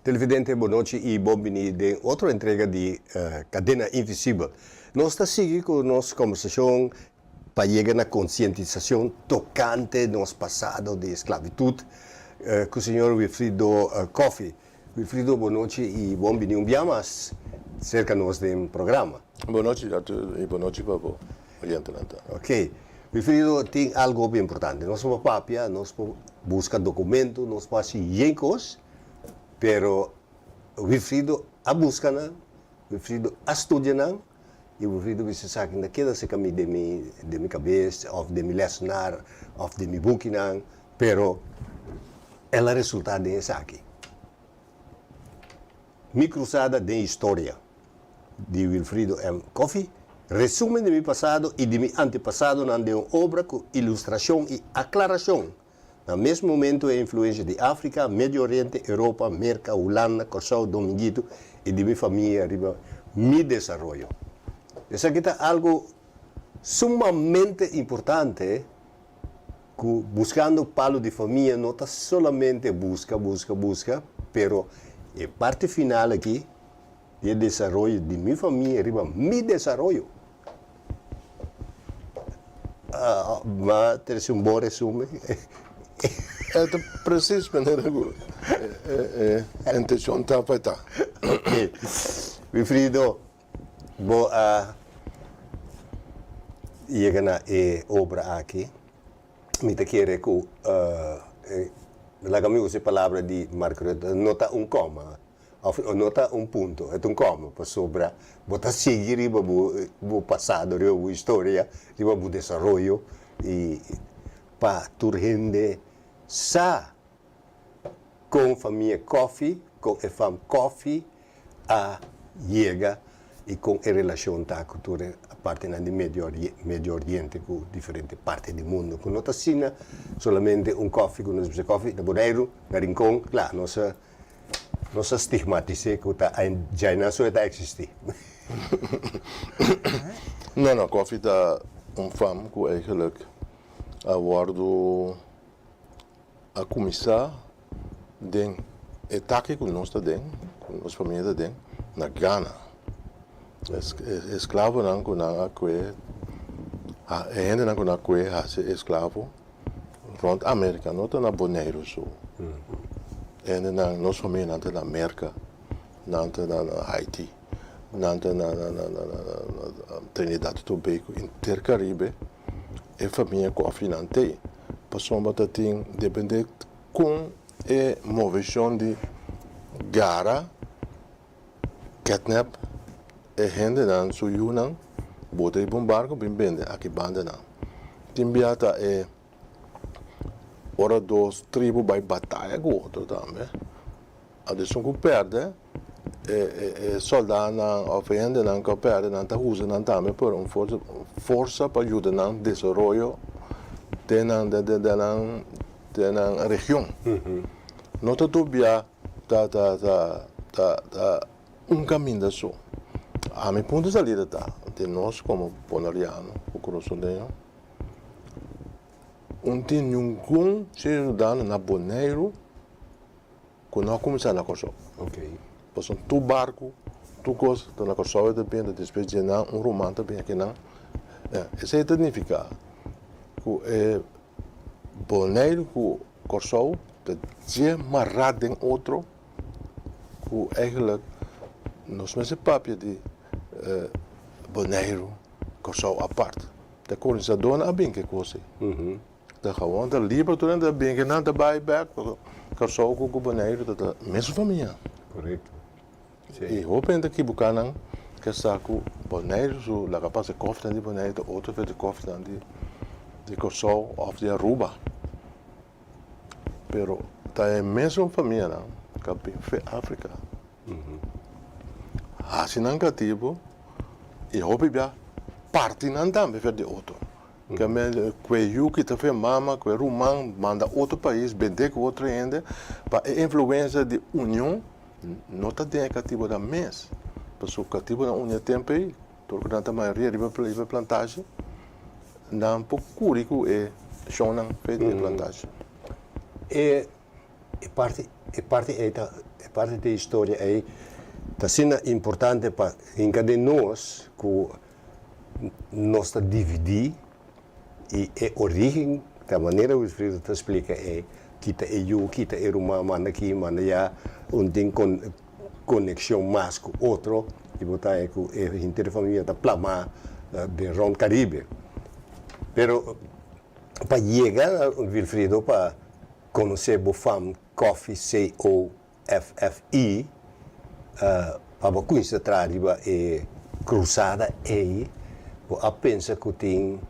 Televidente, boa noite e bem-vindo em outra entrega de Cadena Invisível. Nós estamos seguindo com nossa conversação para chegar na conscientização tocante do nosso passado de esclavitud com o senhor Wilfrido Coffey. Wilfrido, boa noite e bem-vindo um dia mais cerca nós do programa. Boa noite a todos e boa noite para o oriente. Ok. Wilfrido tem algo bem importante. Nós somos papia, nós buscamos documentos, nós fazemos jencos, pero Wilfrido a busca, Wilfrido a estudia, e Wilfrido se sabe que queda se caminho de minha cabeça, ou de meu lecionar, ou de meu book, pero ela é resultado disso aqui. Minha cruzada de história de Wilfrido M. Coffey, resumo de meu passado e de meu antepassado na uma obra com ilustração e aclaração. No mesmo momento, a influência de África, Médio Oriente, Europa, América, Holanda, Corsão, Dominguito e de minha família, meu desenvolvimento. Isso aqui é algo sumamente importante, que buscando palo de família, não está solamente busca, pero a parte final aqui, o desenvolvimento de minha família, meu desenvolvimento. Mas tem bom resumo. É preciso maneira a intenção está para estar. Wilfrido, vou chegar na obra aqui. Me te quero que lá comigo se palavra de Margaret nota coma, ou nota ponto, é coma para sobre botar seguir o passado, a história, o desenvolvimento e para turrende sa com família Coffey, com a família Coffey a chega e com a relação da cultura a parte do Médio Oriente com diferentes partes do mundo. Com nota sina, solamente coffee, com nós coffee, na Bonaire, na Rincón, claro, não se estigmatiza que já não só está existir. Não, coffee está fam que eigenlijk abordo a começar den ataque que nós temos, com nossa família tem na Ghana. Escravo não com a que a gente não com a que a escravo rond América, não está na Bonaire só. Gente na nossa família não está na América, não está na Haiti, não está na Trinidad e Tobago, Intercaribe, a família Coffey não tem. Passou a ter depender com a movição de gara, catnap, e gente não suiu não, bota e bombargo bem bem aqui banda não. Timbiata é hora dos tribos vai batalha com outro também. A decisão que perde soldado não, ou gente não que perde não tá usa não também por força para ajudar não desenvolvimento da região. Não está tudo caminho só. A meu ponto de saída de nós como bonariano, o coração não tem nenhum cidadão na Bonaire que não começa na Corsão. Ok. Passam tu barco, tu coisa, tu na Corsão depende da espécie de romano também aqui não. Isso significa que Bonaire que Corsão de marrado em outro que eigenlijk nós mesmos papia de Bonaire Corsão à parte. Da colonizador não há bem que coisa. Da gewoon da livre tu da bem que não da buyback Corsão com Bonaire da mesma família. Correto. E eu penso que bucanan que saco Bonaire so la capaz de cofre de Bonaire outro vez de cofre de Corsão ou de Aruba. Pero tá é mesmo família não, que é África. Assim não cativo e hobby bia parte não também de outro. Que o que tá fez mama, que o rumão manda outro país, vender com outro ainda, para a influência de união, não tá dentro cativo da mês. Pessoa cativo na união tempo aí, todo que a maioria riba plantagem, não pouco curico é chão não feito de plantagem. E parte parte da história é tá sendo importante para em cada nós que nós está dividir e a origem da maneira que o Frida explica é kita é eu, kita é uma manda aqui, manda já, tem conexão mais com outro e botar é que a interfamília está plamar de rond Caribe. Pero para chegar a Wilfredo para conhecer o FAM Coffee COFFI, para conhecer a cruzada aí, a pensar que tem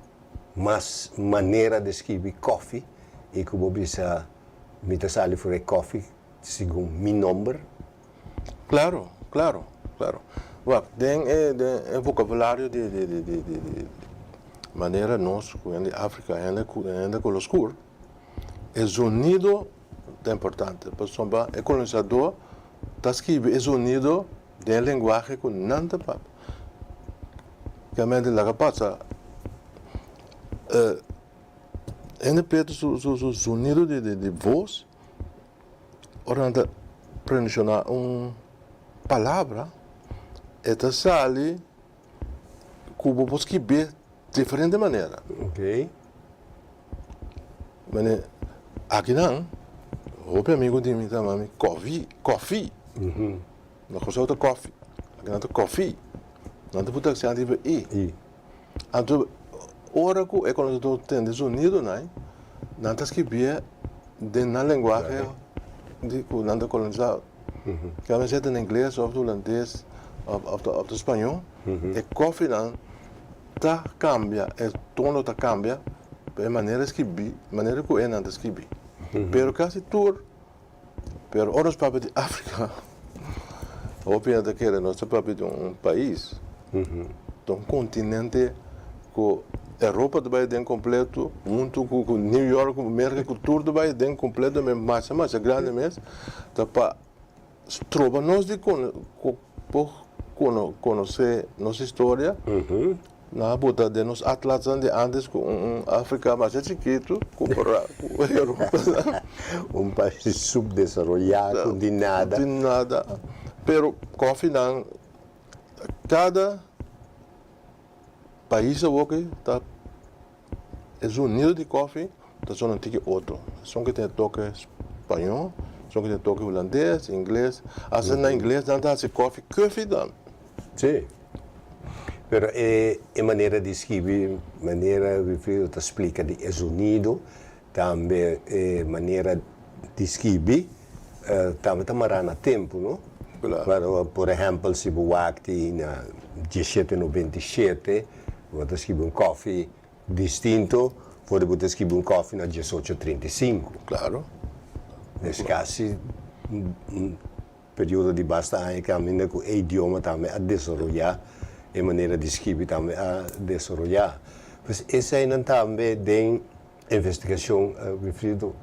mais maneira de escrever coffee e que você precisa me sale for coffee segundo meu nome. Claro. Well, tem vocabulário de maneira nós, em África, ainda com os cur, o sonido é importante. Por exemplo, o colonizador está escrevendo o sonido da linguagem com nada para. Que a mente lá passa, ainda preto o sonido de voz, orando pronunciar palavra, esta sale como você escrever de diferente maneira. Ok. Mas aqui não, o amigo de mim também, coffee. Não gosto de coffee. Aqui não tem coffee. Não tem puta que se ande e. Então, ora que é quando eu tenho desunido, não tem que ver na linguagem de não tem colonizado. Que a gente em inglês, ou holandês, ou espanhol, e coffee não tá cambia, o tono tá cambia, a maneira que é não escrever. Pero quase tudo, pero outros papéis de África, ou pensa que era nosso papel de país, de continente que Europa vai ter completo, junto com New York, com América, com tudo vai ter completo, mas grande mesmo, tá para trobar nós de conhecer nossa história, na boda de nos atlas de antes com África mais chiquito, com a Europa. País subdesarrollado, de nada. De nada. Pero, coffee não, cada país tá é unido de coffee, tá só não tem outro. Só que tem toque espanhol, só que tem toque holandês, inglês. Assim na inglês não tá coffee não. Sim. Pero a maneira de escrever, maneira que te explica de sonido, também maneira de escrever, também tomará na tempo, não? Claro. Por exemplo, se você aqui na 1797, você escreve coffee distinto, pode você escrever coffee na 1835. Claro. É quase período de bastante anos que ainda o idioma também a desenvolver, a maneira de escrever também a desenvolver. Mas essa aí também tem investigação, Wilfredo,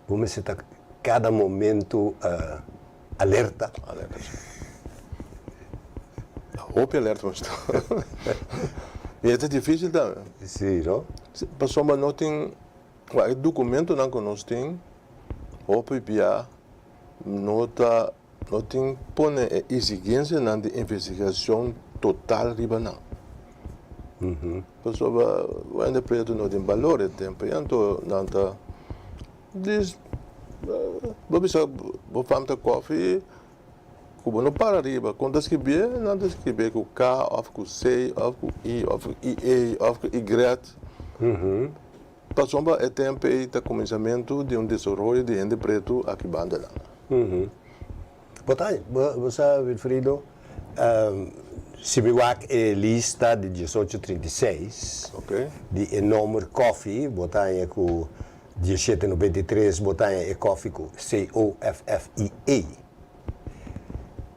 vamos estar cada momento alerta. Hope alerta, mas e é difícil também. Sim, não? Passou uma nota em documento não que nós temos, hope via nota tem põe exigência na de investigação total riba não. Pessoa ainda preto não tem valor de tempo, então não tá diz vou fazer coffee como não para riba, quando escrever não escrever com K, ou com C, ou com I, ou com IA, ou com Y. Passou é tempo de começamento de desenvolvimento de gente preto aqui banda lá. Você, Wilfredo, se me guarda a lista de 1836, de enorme coffee, botar com 1793, botar a coffee com COFFIA.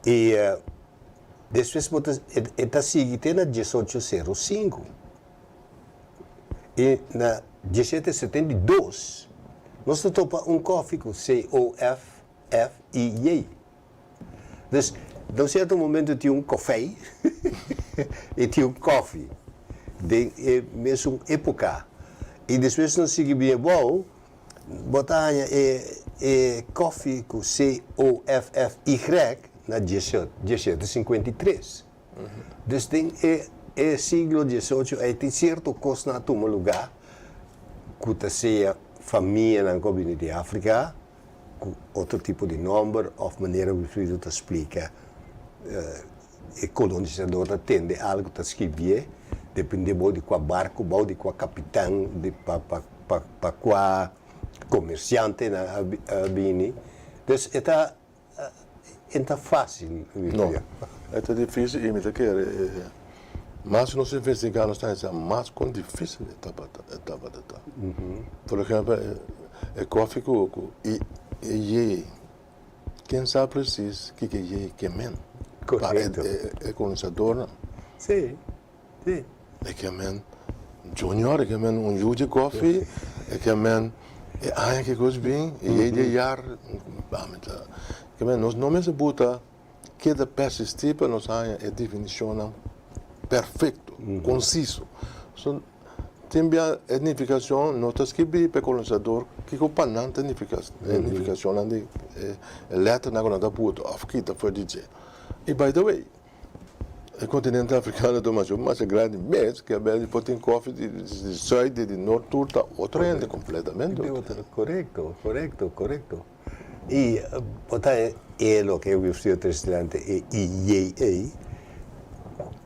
E depois está seguindo na 1805. E na 1772, nós topamos coffee com COFFIA. Então, num certo momento tinha café e tinha coffee, de mesma época. E depois nós seguimos bom, botar koffie com COFFY na 1853. Dus tem siglo XVIII aí tem certo coisa na toma lugar que seja família na comunidade de África com outro tipo de nome ou maneira que Wilfrido te explica. O colonizador atende algo que escrevia, depende de qual barco, de qual capitão, de para qual comerciante na bini. Dus é fácil. Não, é difícil e me quer. Mas nós investigadores estamos mais com difícil etapa. Por exemplo, é café com quem sabe precisa que é men. Correto. É colonizador, não? Sim, sim. É que men junior, é que men jude café, é que men é que gosta bem, e de jaar, que men nós não se buta que da persistir para nós a definição perfeito, conciso. So, tem a edificação, notas que bi para colonizador que o panante edificação de letra na gona da buta, of kita for dizer. E by the way, o continente africano é mais grande mesmo que a Bélgica pode ter coffee de sul, de norte, outro ende completamente. Correto. E botar é o que eu vi trasladante é IEA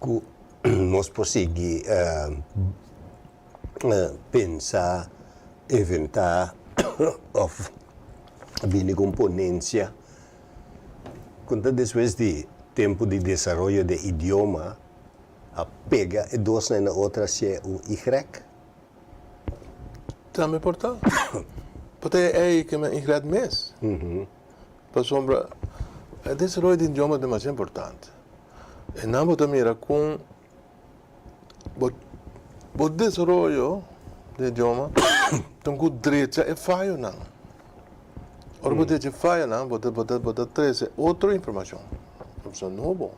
que nós conseguimos pensar, inventar ou vir componência quando depois de tempo de desenvolvimento de idioma a pega e dois na outra se é o Y. Também importante. Porque é que me ingrede mais. Para sombra, o desenvolvimento de idioma é demasiado importante. E não também era com o desenvolvimento de idioma, então com direito é falho não. Ora, o direito é falho não, pode trazer outra informação. Informação nova.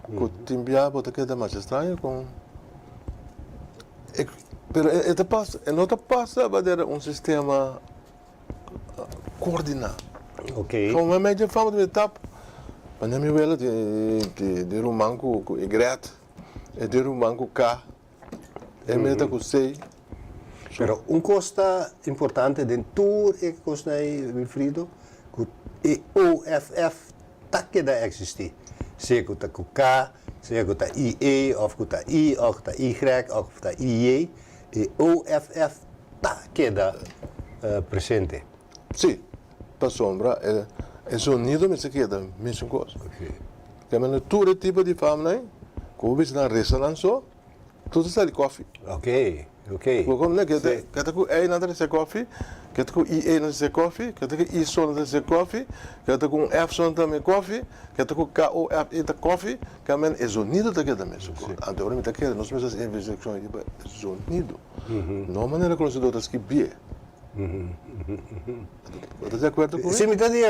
Que timbia pode quedar mais estranho com. Pero não passa para ter sistema coordenado. Ok. Como é média fama de etapa. Mas na minha vela de romanco com igreja, de romanco cá, é meta com sei. Pero costa importante dentro é que costa aí, Wilfrido, que OFF tá que da existir. Se que tá com K, se que tá IE, ou que tá I, ou que tá Y, ou que tá IE, e OFF tá que da presente. Sim, para sombra, é sonido mas se queda, mesma coisa. Que é todo tipo de família, como se na ressonância, tudo está de coffee. Ok. Como né que tá com E na desse coffee, que tá com IE na desse coffee, que tá com I som na desse coffee, que tá com F som também coffee, que tá com K O F E da coffee, que é sonido da que da mesmo. Agora me tá que nós mesmos investigações de sonido. Não maneira que nós outros que bie. ¿Estás de acuerdo con eso? Sí, me está de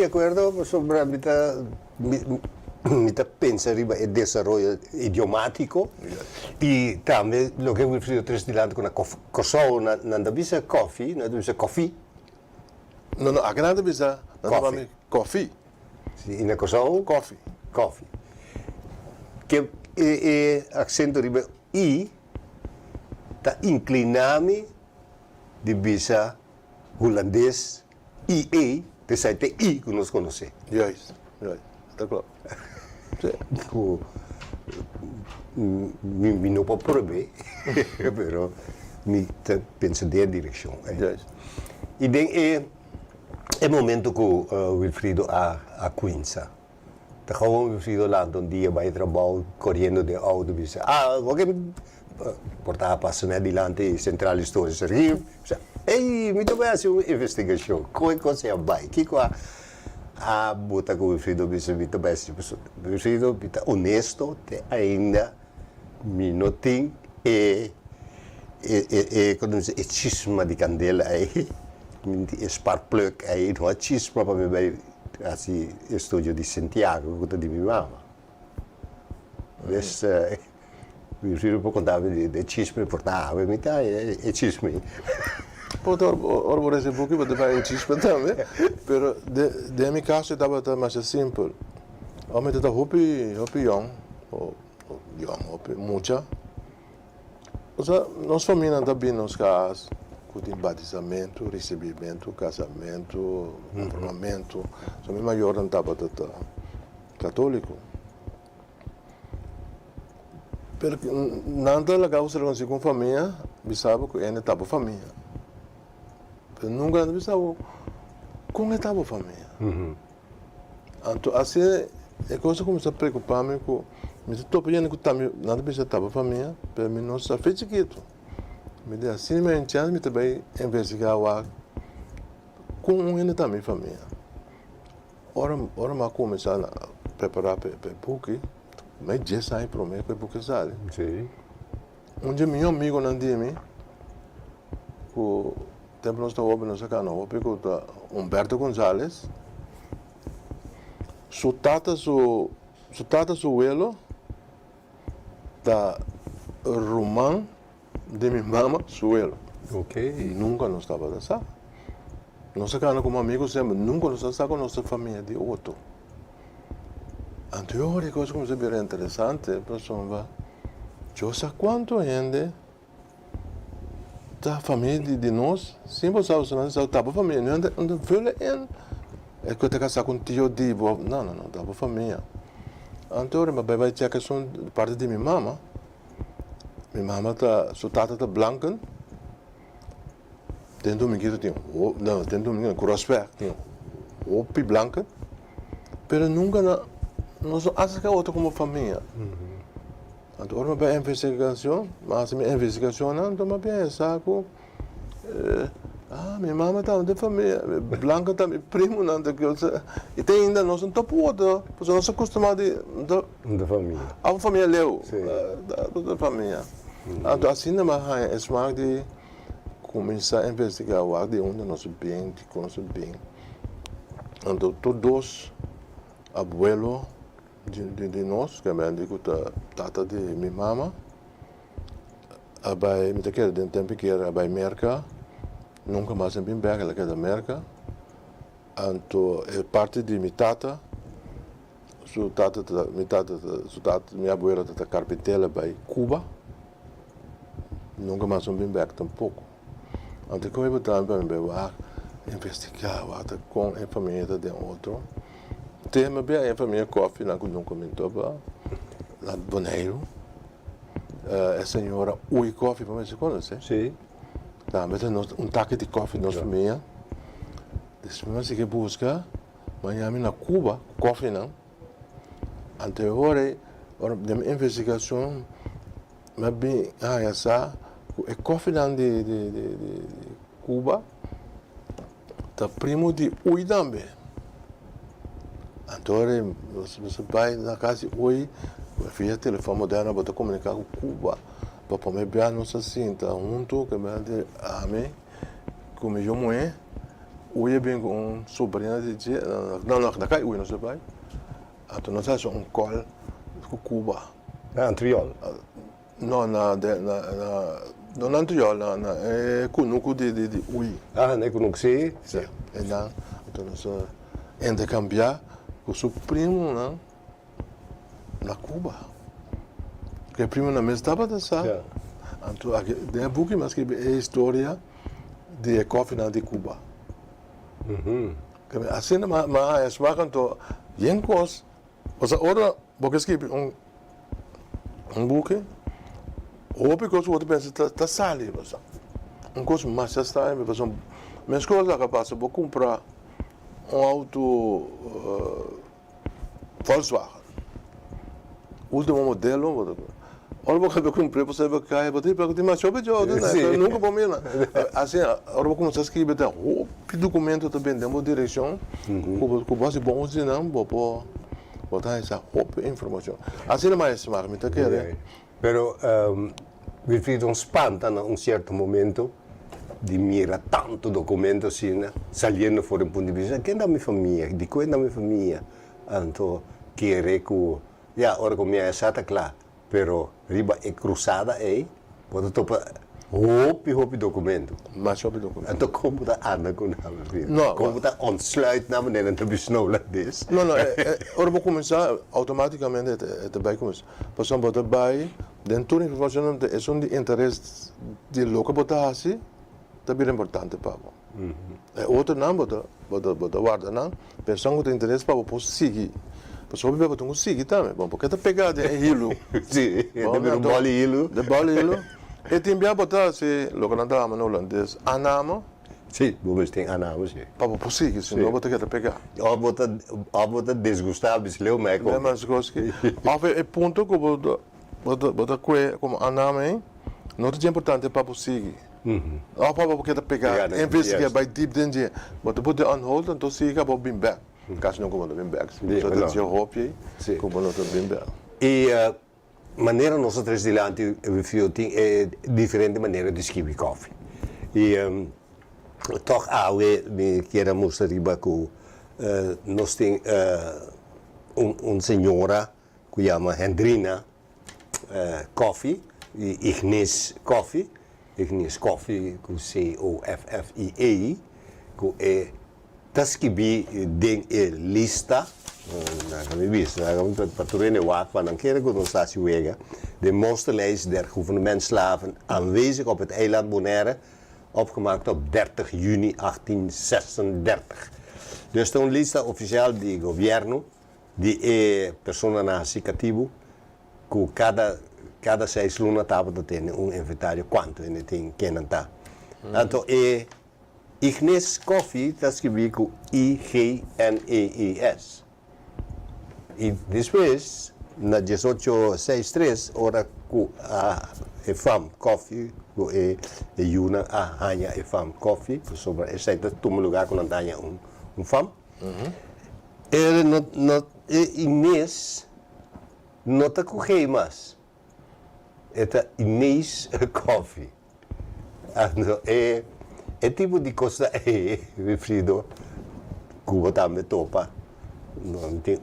acuerdo sobre me pensa riba el desarrollo idiomático y también lo que hemos visto trasladando con la cosa nanda bisa coffee, nanda bisa coffee. No, acá nanda bisa coffee. Sí, en la cosa coffee. Que accento riba i ta inclinami de bisa holandês IE, de site I que nós conhecemos. Juist, está claro. Mi não pode provar, mas me pensa de direção. E daí é momento que o Wilfrido a Quinza. Tá gewoon Wilfrido lá um dia vai trabalhar correndo de auto, bisa. Portava passando adiante central histórica Rio. Ei, me dá uma investigação. Como é que você vai? Que a bota com o Wilfrido bisa me dá o Wilfrido está honesto, ainda me não tem quando se chisma de candela aí, sparkplug aí, não há chisma para me ver assim estúdio de Santiago que de minha mama. Mas o Wilfrido pode contar de chisma portável, me tá é chisma. ora por esse book, mas vai chispa também. Pero de mi caso estava mais simples. A mim estava hopi young, hopi mucha. Ou seja, nós família também nos casas, com batizamento, recebimento, casamento, comprometimento. So minha maior não estava católico. Porque nada legal se reconhecer com família, bisava que ele estava família. Pero nunca bisava com estava família. Então assim é coisa começou a preocupar-me com me estou pensando que também nada bisava estava família, pero me não sabe chiquito. Me deu assim me chance me também investigar o com ele também família. Ora mas começar a preparar para book. Mas já sai para mim que porque sabe. Sim. Dia meu amigo não disse que o tempo nós estamos no sacano, porque o Humberto González, su tata su abuelo da Román de minha mama, su abuelo. Ok. Nunca nos estava a dançar. Nós sacano como amigos sempre, nunca nos dançava com nossa família de outro. Então, eu coisa começou a ver interessante, pessoal, eu sei quanto gente da família de nós, sempre sabe que nós estamos família, não vê é que eu tenho que casar com tio de não, estava família. Então, eu vai ter a questão de parte de minha mama tá, sua tata tá branca, tem domingo tinha, não, tem domingo crossback tinha, opi branca, pero nunca nós achamos que é outro como família. Então, uma bem investigação, mas minha investigação não, então uma bem saco. Minha mãe está de família, Blanca está meu primo não, e tem ainda nós não topo outro, porque nós acostumados Da família. a família leu, Sim. da família. Então assim não é smart de começar a investigar o de onde nós bem, de conhecer bem. Então todos abuelo de nós, que é digo tata de minha mama, abai me quer de tempo que era abai América, nunca mais em Bimberg, ela quer da América. Então é parte de minha tata, minha abuela da carpintela bei Cuba, nunca mais em Bimberg tampouco. Então como eu também investigar com a família de outro. Tema bem a família Coffee, não comentou, lá de Boneiro. A senhora Ui Coffee, para você conhecer? Sim. Tá, mas taque de coffee na família. Depois que busca, Miami na Cuba, coffee não. Anterior, de minha investigação, mas bem, essa, o coffee não de Cuba, tá primo de Ui também. Então, você vai na casa de Ui, via telefone moderno, para comunicar com Cuba, para poder ver a nossa cinta junto, que me diz, como eu mãe, Ui é bem com sobrinha de dia, não, na casa Ui não se vai. Então, nós temos call com Cuba. Antriol. Não, na Antriol, é Cunuco de Ui. Não é conheci? Sim. Então, nós intercambiar com o seu primo na Cuba. Porque o primo na mesa estava dançando. Então, tem um pouco mais que é a história de coffee de Cuba. Assim, mas então, em coisa, ora, porque escrevi book, ou porque o outro pensa, está sali, coisa mais está, mas coisa que passa, vou comprar auto Volkswagen. Último modelo. Ora vou comprei, você vai cair, vou ter que mais shopping nunca vou me lá. Assim, ora vou começar a escrever que documento também demos direção, com base bom se não, vou botar essa informação. Assim não é mais smart, me tá querendo. Pero vi fiz espanta a certo momento de mirar tanto documento assim, saliendo fora um ponto de vista, quem da minha família, de quem da minha família, então querer que, ora com minha exata claro, pero riba é cruzada aí, pode topa hoop documento. Mas op het document. En toen komt dat aan, No, komt dat ontsluit naar beneden en te besnauwen dus. No, ora vou começar automaticamente het bijkomst. Pas om wat bij, dan toen informatie is om die interesse die local botasi, dat is importante pabo. Outro não bota guarda não, pensando que tem interesse para o seguir. Pas op bebo tungu seguir também, bom porque tá pegado é hilo. Sim, deve um bole hilo. De bole hilo. E tem bia botasi, local não dá mas holandês, anama. Sim, vamos ter anamo, sim. Para o seguir, senão bota que tá pegar. Bota desgustar, bisleu, mas É mais gostoso. Ave é ponto que bota como anama, hein? Não é importante para o seguir. Para porque tá pegar. Em vez de vai deep dentro, bota on hold, então siga para bim back. Caso não como bim back. Só dat je hoopje, como não bim back. E maneira nossa três de lá é diferente maneira de escrever coffee. E toch me quero mostrar que nós tem senhora que chama Hendrina Coffee, Ignis Coffee, com COFFIE, que é tasquibi den lista, patroene waak van een keer goed statie wegen, de monsterlijst der gouvernementslaven aanwezig op het eiland Bonaire, opgemaakt op 30 juni 1836. Dus een lista oficial di governo di persona nascitivo que cada 6 luna tava de ter um inventário quanto ele tem que não tá. Então Ignis Coffee está escrito com IGNEES. E depois na 1863 ora com a EFAM Coffee e Yuna a Hanya EFAM Coffee sobre esse todo lugar com Antanya FAM. Ele não Inês não está com rei mais. É Inês Coffee. É tipo de coisa refrido que botar me topa. Não tem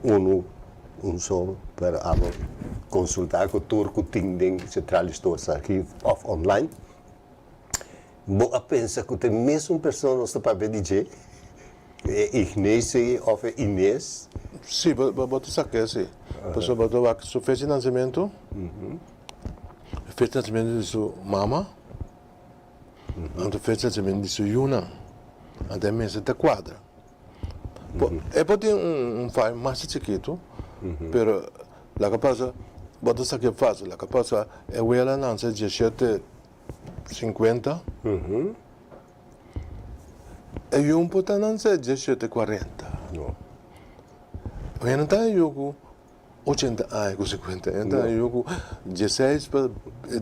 só para consultar com o turco tem central stores aqui off online. Boa pensa que tem mesmo pessoa no papel DJ. Ignis of Inês. Sim, bota isso aqui, sim. Pessoa botou aqui sua festa de nascimento. Festa de nascimento de sua mama. Anto festa de nascimento de sua Yuna. Até mesmo da quadra. É pode file mais chiquito, pero la que pasa, bota isso aqui fácil, la que pasa é o ela não se 1750. E um puta não se 1740. Não. Eu não tá eu 80 anos, 50, então eu 16 para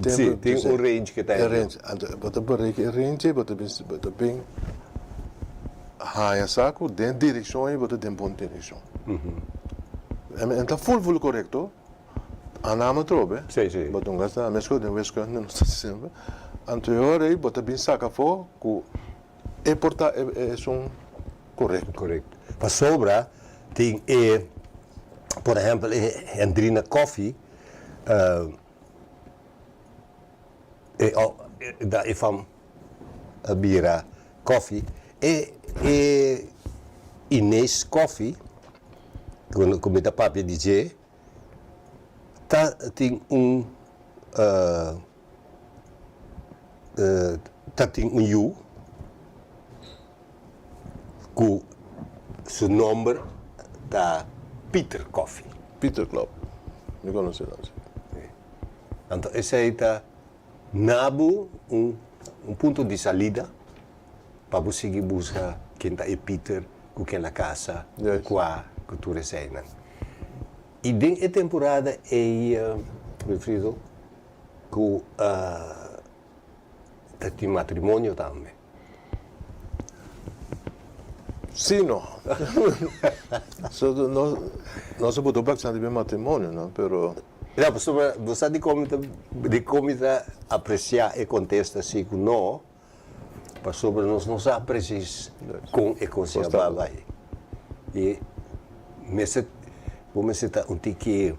Sim, tem um range que está. Range, bota range, bota bem high saco dentro direção e bota dentro ponto direção. Então full correto. A nome trobe. Sim. Bota gasta, mas quando eu escuto não está sempre. Anterior aí bota bem saca fo que é porta é som correto. Correto. Para sobra tem por exemplo, Hendrina Coffee, da IFAM Bira Coffee, e Inês Coffee, como da papi DJ, tem tem U, que seu nome da Peter Coffee. Peter Club. Eu conheço isso. Então, esse aí está nabo ponto de saída para você seguir buscar quem está em Peter, com quem na casa, com a cultura cena. E dentro da temporada referido que tem matrimônio também. Sim, não. Nós podemos bastante bem matrimônio, não? Pero não, você de como apreciar o contexto assim que não, para sobre nós não apreciamos com e com se vai. E vamos estar um tique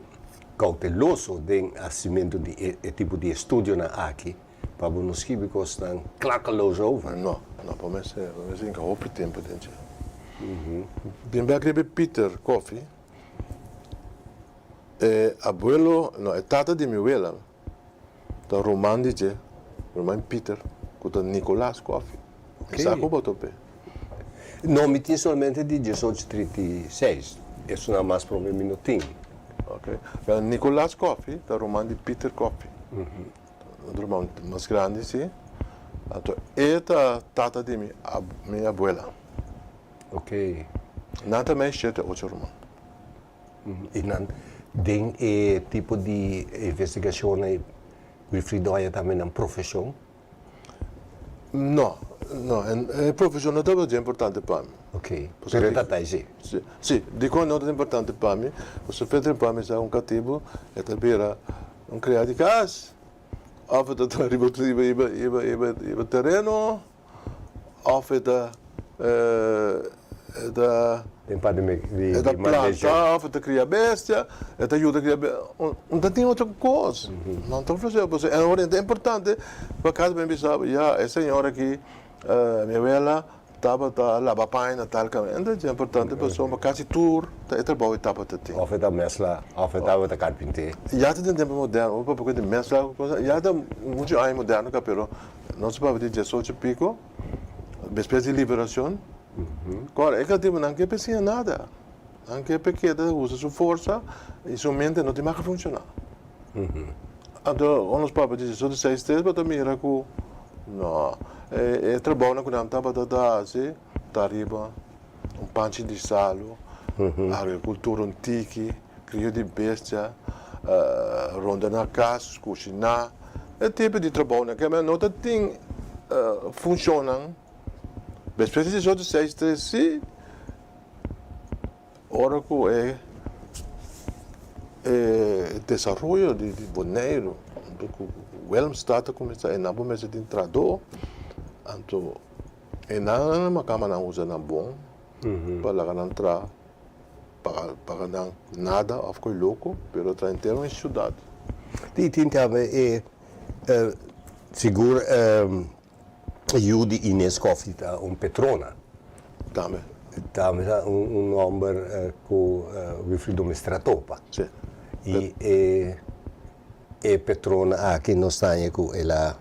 cauteloso de assumimento de tipo de estudo na aqui, para nos skibikos staan klakkeloos over. No, para mim é um pouco tempo dentro. Bem bem Peter Coffee. Abuelo, no, é tata de minha abuela. Da Roman Peter, com Nicolás Coffee. Ok. Saco botou pé. Não me tinha somente de 1836. Isso não é mais para um minutinho. Ok. Nicolás Coffee, da Roman de Peter Coffee. O irmão mais grande, sim. Então, esta tata de minha abuela. Ok. Nada mais cheio de outro irmão. E dan tem tipo de investigação aí, Wilfrido aí também na profissão? Não, é profissional é importante para mim. Ok. Pero está aí, sim. Sim, de quando não é importante para mim, o sofrer para mim é cativo, é também criar de casa, ou é terreno, ou Tem para de da planta, ou criar bestia, ajuda a criar bestia. Não tem outra coisa. Não estou fazendo. É importante, para cada bem sabe, essa senhora aqui, minha abuela, estava a lavar paina, tal, é importante para uma casa tour, é trabalho e estava a ter. Of het dan mesla, of het dan de carpinteiro. Já tem tempo moderno, porque de mesla, já tem muito aí moderno, pero não se pode dizer só de pico, depois de liberação. Agora, é que tipo não quer pensar nada, não quer porque usa sua força e sua mente não tem mais que funcionar. Então, os papas dizem só de 6 meses, mas também era que não, é trabalho que não estava a assim, tá arriba, panche de salo, agricultura antiga, crio de bestia, ronda na casa, cozinhar, é tipo de trabalho que não tem funcionam. Depois de 6 meses, sim, ora que é desenvolvimento de boneiro, o Elmstad começa a não começa a entrador, então não cama não usa na bom, para lá não entrar, para não nada, of coi louco, pero tra inteiro em cidade. Die também é seguro Judy Ines Coffee, Petrona. Também. Também nome com Wilfrido Mestratopa. Sim. E Petrona aqui no Espanha, ela,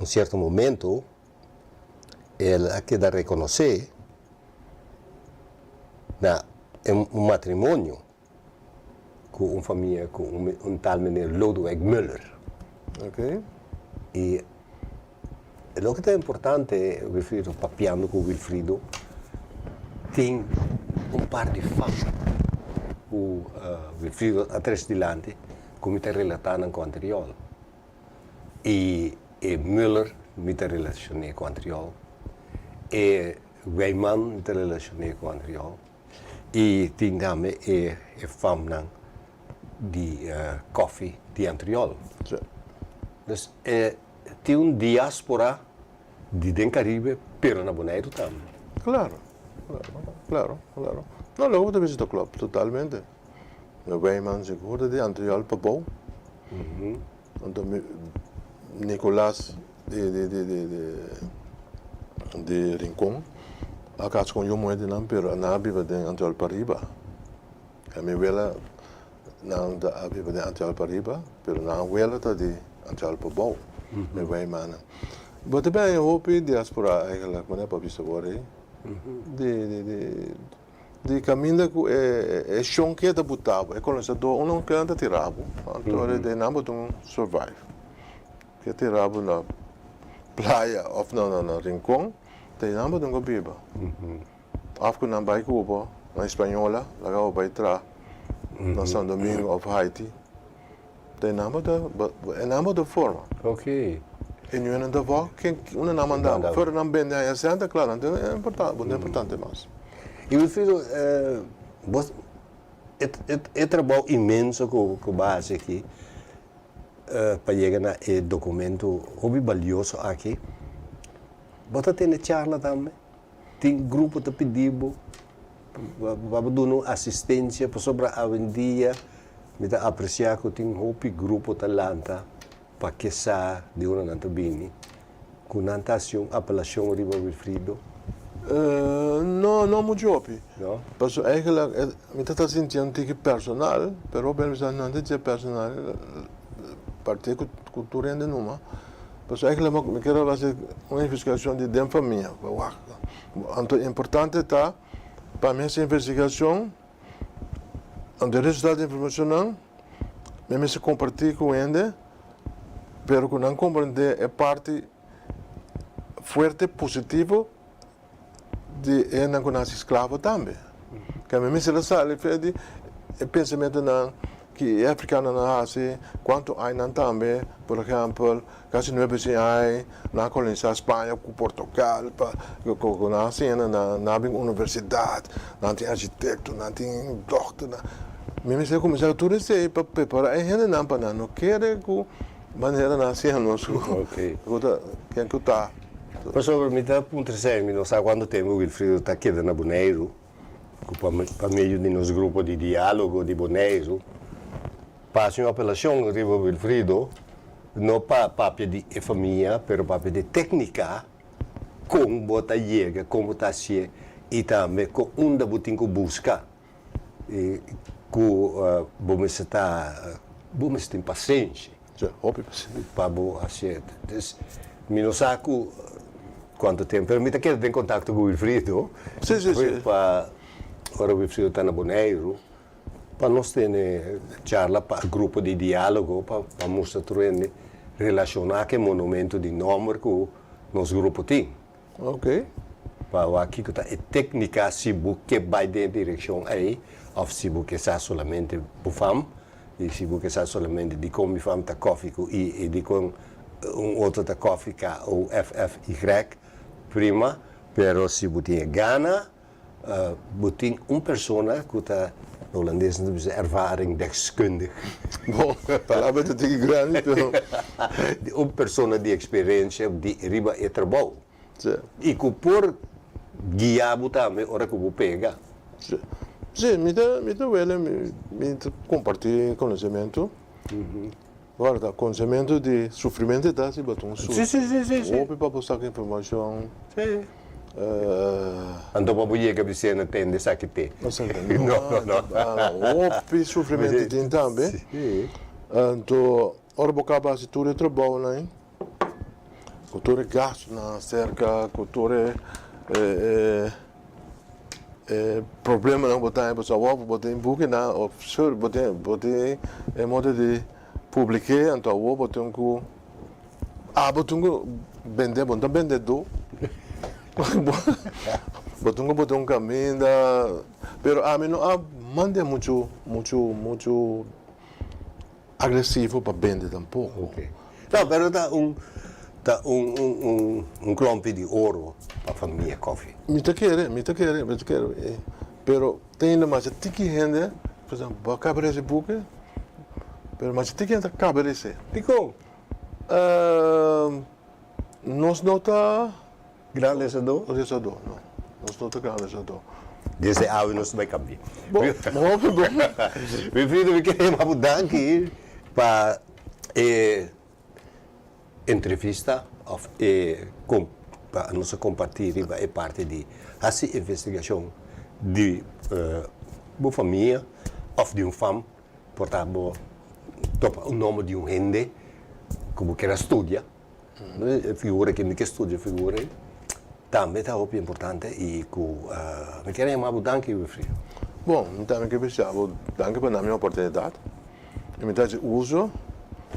em certo momento, ela quer reconhecer matrimônio com uma família com tal menino Ludwig Müller. Ok. E o que é importante, Wilfrido, papiando com o Wilfrido, tem par de fatos. O Wilfrido, atrás de diante, como está relatando com o anterior. E Müller, me está relacionado com o anterior. E Weimann, está relacionado com o anterior. E tem também a fama de coffee de anterior. Sim. Então, tem diáspora de Caribe, pero na Bonaire também. Claro. Não, logo de visita o clube, totalmente. O Weimann seguro de anterior para bom. Então, Nicolás de Rincón, a casa com eu moeda não, pero na viva de anterior para riba. A minha vela não da viva de anterior para riba, pero na vela está de anterior para bom. Me Weimann. Mas também eu hope diáspora eigenlijk maar para visto agora de caminho que é chão que é da butava é colonizador não quer andar tirado então é de não botar survive que tirado na praia ou na rincón tem não botar um biba after não vai Cuba na espanhola lá vai tra na São Domingo ou Haiti tem não botar forma Ok. E nu in de vak, una na mandava. För na bende a senta, claro, é importante mais. E Wilfrido, é trabalho imenso que base aqui para chegar na documento, hobby valioso aqui. Você tem charla também, tem grupo de pedido, vamos dar assistência para sobre a vendia, me dá apreciar que tem hobby grupo talanta. para que sa de una nanta bini, com nantação, apelação riba Wilfrido, não muito opi. não? Mas eigenlijk, me está sentindo que personal, pero ben we zijn niet je personal, parte cultura ainda numa. Mas eigenlijk me quero fazer uma investigação de dentro família. Então importante está para mim essa investigação, o resultado da informação, me se compartilhar com ele, pero que não compreender é parte forte positiva de ena com as escravos também. Que a mim se sabe fede o pensamento na que é africano na Ásia, quanto há não também, por exemplo, quase não é bem aí na colonização Espanha com Portugal, com na cena na universidade, não tem arquiteto, não tem doutor, me se começar tudo isso para preparar a gente não para não querer com maneira na cena nosso. Ok. Quem que tá? Professor, me dá um terceiro, não sabe quanto tempo o Wilfrido está aqui na Bonaire, para meio de nos grupos de diálogo de Bonaire, passa uma apelação riba Wilfrido, não para papel de família, mas papel de técnica, como bota chega, como está se e também com onde você busca, com vamos estar paciente para boa aceita. Então, não sabe quanto tempo, mas me está querendo ter contato com o Wilfrido, para agora o Wilfrido está na Bonaire, para nós ter charla para grupo de diálogo, para mostrar relacionar que monumento de nome que o nosso grupo tem. Ok. Para aqui que está a técnica se que vai dentro da direção aí, ou se que está somente para fam, e se que está somente de como fam está coffee e de com outro tá coffee ou FFY, prima, pero se você gana, você uma pessoa que está holandês não precisa ervaring deskundig. Bom, a palavra é de grande, pero Uma pessoa de experiência de riba e trabalho. E que por guiar também, hora que você pega. Sim, me compartilhar conhecimento. Guarda, conhecimento de sofrimento da se batom sul. Sim. Ou para buscar informação. Sim. Então, para você que você não tem dessa que tem. Não. Ou para sofrimento tem também. Sim. Então, ora boca base tudo é trabalho, né? Cultura gasto na cerca, cultura problema não botar em pessoa, botar em book na observe, botar em modo de publicar, então o botar um cu botar um vender, botar vendedor, botar um caminho da, pero a mim não manda muito agressivo para vender tampouco. Ok. Não, pero dá klomp de ouro para a família coffee. Me te quero. Pero tem mais tiki gente, por exemplo, para caber esse book, pero mais tiki gente caber esse. Pico, Nós não tá grande lesador. lesador, não. Nós não tá grande lesador. Desde a nós vai cambiar. Bom. Meu filho, me queria mudar aqui para entrevista para nós compartilhar é parte de essa investigação de uma família ou de fam, portanto, topa o nome de gente como que estudia, figura que me estudia figura, também está muito importante e que me queria mudar aqui, meu filho. Bom, então que pensava, danke por a minha oportunidade. E me dá uso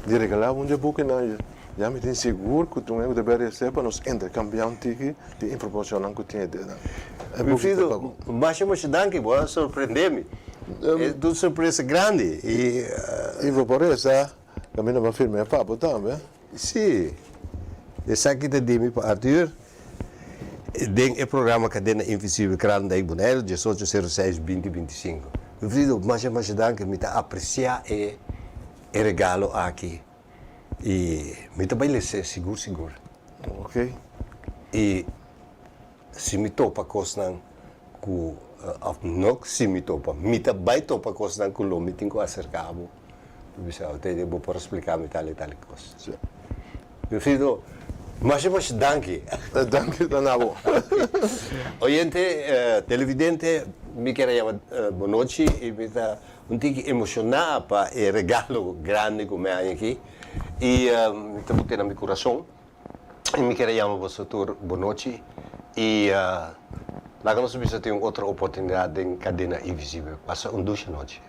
de regalar book na já me tem seguro que tu não deveria ser para nos intercambiar de informação que tinha de. Meu filho, mas danke, boa surpreender-me. É uma surpresa grande E vou por essa, caminho para firme papo também. Sim. Essa aqui te dei para Arthur. Tem o programa Cadena Invisível Grande da Bonaire, 1806-2025. Meu filho, mas danke, me está apreciar e regalo aqui. E me também lhe ser seguro. Ok. E se me topa cosnan não se me topa, me também topa cosnan com o meeting com acercabo. bisa o te vou por explicar me tal coisa. Sim. Meu filho, mas danke. Dank je, Danabo. Oyente, televidente, mi queria boa noite e me está um tique emocionado para o regalo grande que me aqui e me está botando no meu coração e me queria você tour boa noite e lá que nós vamos ter outra oportunidade em Cadena Invisível. Passa 2 noite.